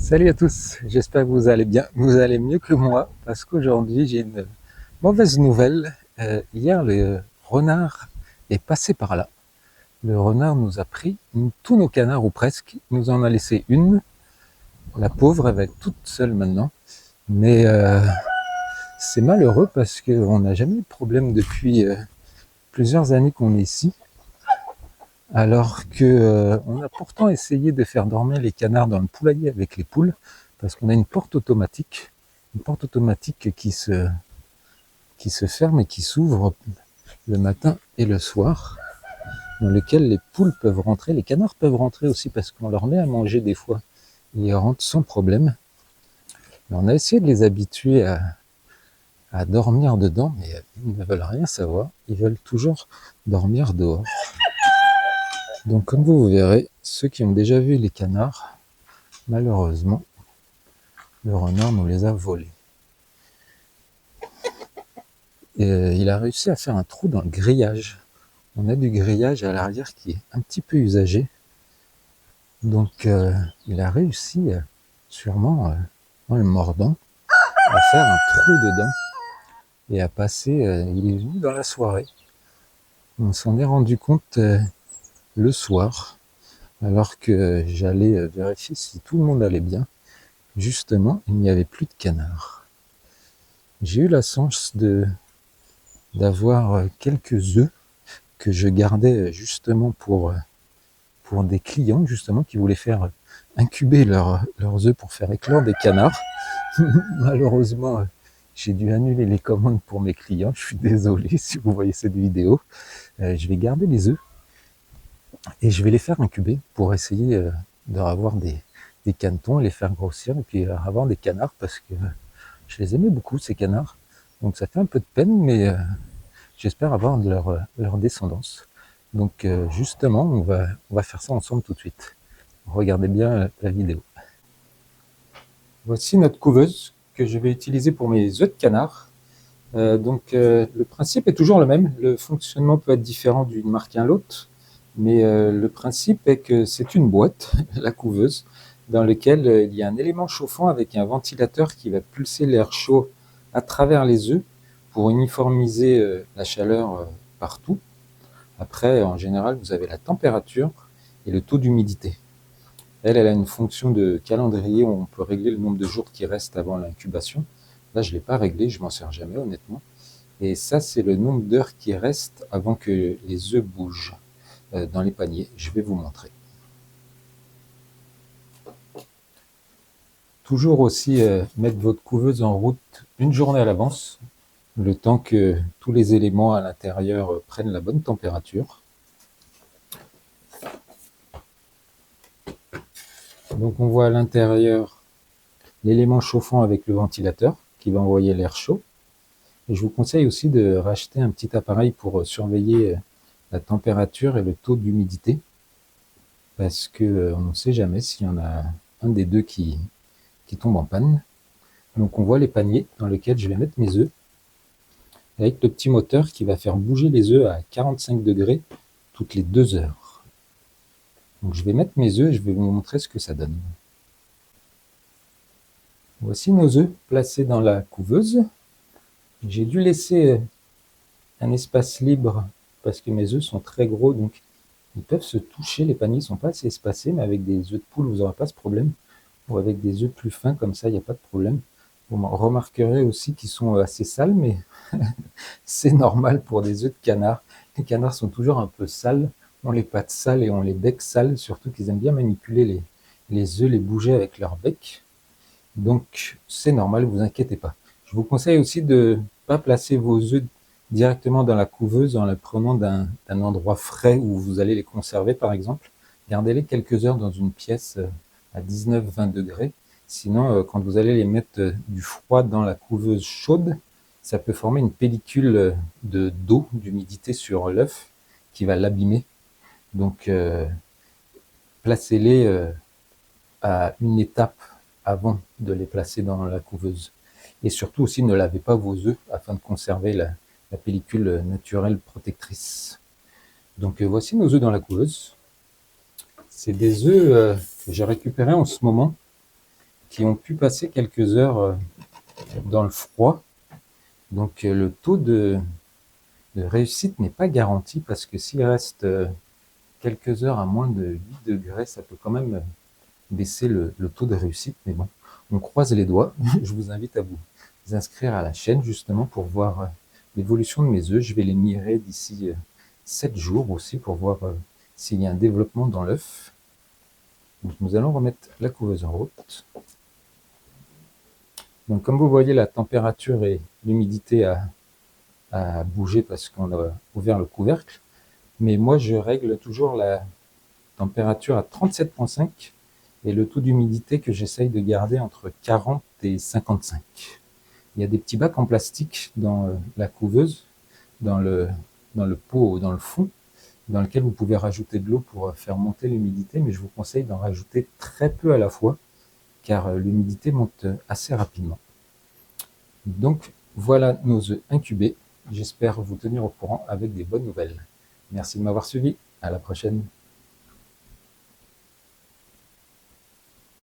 Salut à tous, j'espère que vous allez bien. Vous allez mieux que moi parce qu'aujourd'hui j'ai une mauvaise nouvelle. Hier le renard est passé par là. Le renard nous a pris tous nos canards ou presque. Il nous en a laissé une. La pauvre, elle va être toute seule maintenant. Mais c'est malheureux parce qu'on n'a jamais eu de problème depuis plusieurs années qu'on est ici. Alors que on a pourtant essayé de faire dormir les canards dans le poulailler avec les poules, parce qu'on a une porte automatique qui se ferme et qui s'ouvre le matin et le soir, dans lequel les poules peuvent rentrer, les canards peuvent rentrer aussi parce qu'on leur met à manger des fois, ils rentrent sans problème. Mais on a essayé de les habituer à dormir dedans, mais ils ne veulent rien savoir, ils veulent toujours dormir dehors. Donc comme vous verrez, ceux qui ont déjà vu les canards, malheureusement, le renard nous les a volés. Et il a réussi à faire un trou dans le grillage. On a du grillage à l'arrière qui est un petit peu usagé. Donc il a réussi, sûrement en le mordant, à faire un trou dedans et à passer. Il est venu dans la soirée. On s'en est rendu compte le soir, alors que j'allais vérifier si tout le monde allait bien. Justement, il n'y avait plus de canards. J'ai eu la chance d'avoir quelques œufs que je gardais justement pour des clients justement qui voulaient faire incuber leurs œufs pour faire éclore des canards. Malheureusement, j'ai dû annuler les commandes pour mes clients. Je suis désolé si vous voyez cette vidéo. Je vais garder les œufs et je vais les faire incuber pour essayer d'avoir des canetons, les faire grossir et puis avoir des canards parce que je les aimais beaucoup ces canards. Donc ça fait un peu de peine, mais j'espère avoir de leur descendance. Donc justement, on va faire ça ensemble tout de suite. Regardez bien la vidéo. Voici notre couveuse que je vais utiliser pour mes œufs de canard. Le principe est toujours le même. Le fonctionnement peut être différent d'une marque à l'autre, mais le principe est que c'est une boîte, la couveuse, dans laquelle il y a un élément chauffant avec un ventilateur qui va pulser l'air chaud à travers les œufs pour uniformiser la chaleur partout. Après, en général, vous avez la température et le taux d'humidité. Elle a une fonction de calendrier où on peut régler le nombre de jours qui restent avant l'incubation. Là, je ne l'ai pas réglé, je m'en sers jamais honnêtement. Et ça, c'est le nombre d'heures qui restent avant que les œufs bougent dans les paniers. Je vais vous montrer. Toujours aussi mettre votre couveuse en route une journée à l'avance, le temps que tous les éléments à l'intérieur prennent la bonne température. Donc on voit à l'intérieur l'élément chauffant avec le ventilateur qui va envoyer l'air chaud. Et je vous conseille aussi de racheter un petit appareil pour surveiller la température et le taux d'humidité parce qu'on ne sait jamais s'il y en a un des deux qui tombe en panne. Donc on voit les paniers dans lesquels je vais mettre mes œufs avec le petit moteur qui va faire bouger les œufs à 45 degrés toutes les 2 heures. Donc je vais mettre mes œufs et je vais vous montrer ce que ça donne. Voici nos œufs placés dans la couveuse. J'ai dû laisser un espace libre parce que mes œufs sont très gros, donc ils peuvent se toucher. Les paniers ne sont pas assez espacés, mais avec des œufs de poule, vous n'aurez pas ce problème. Ou avec des œufs plus fins comme ça, il n'y a pas de problème. Vous remarquerez aussi qu'ils sont assez sales, mais c'est normal pour des œufs de canard. Les canards sont toujours un peu sales, ont les pattes sales et ont les becs sales, surtout qu'ils aiment bien manipuler les œufs, les bouger avec leur bec. Donc c'est normal, vous inquiétez pas. Je vous conseille aussi de ne pas placer vos œufs directement dans la couveuse en les prenant d'un endroit frais où vous allez les conserver par exemple. Gardez-les quelques heures dans une pièce à 19-20 degrés. Sinon, quand vous allez les mettre du froid dans la couveuse chaude, ça peut former une pellicule d'eau, d'humidité sur l'œuf qui va l'abîmer. Donc, placez-les à une étape avant de les placer dans la couveuse. Et surtout aussi, ne lavez pas vos œufs afin de conserver la pellicule naturelle protectrice. Donc, voici nos œufs dans la couveuse. C'est des œufs que j'ai récupérés en ce moment qui ont pu passer quelques heures dans le froid. Donc le taux de réussite n'est pas garanti parce que s'il reste quelques heures à moins de 8 degrés, ça peut quand même baisser le taux de réussite. Mais bon, on croise les doigts. Je vous invite à vous inscrire à la chaîne justement pour voir l'évolution de mes œufs. Je vais les mirer d'ici 7 jours aussi pour voir s'il y a un développement dans l'œuf. Donc nous allons remettre la couveuse en route. Donc comme vous voyez, la température et l'humidité a bougé parce qu'on a ouvert le couvercle. Mais moi, je règle toujours la température à 37,5 et le taux d'humidité que j'essaye de garder entre 40 et 55. Il y a des petits bacs en plastique dans la couveuse, dans le pot, dans le fond, dans lequel vous pouvez rajouter de l'eau pour faire monter l'humidité, mais je vous conseille d'en rajouter très peu à la fois, car l'humidité monte assez rapidement. Donc voilà nos œufs incubés. J'espère vous tenir au courant avec des bonnes nouvelles. Merci de m'avoir suivi. À la prochaine.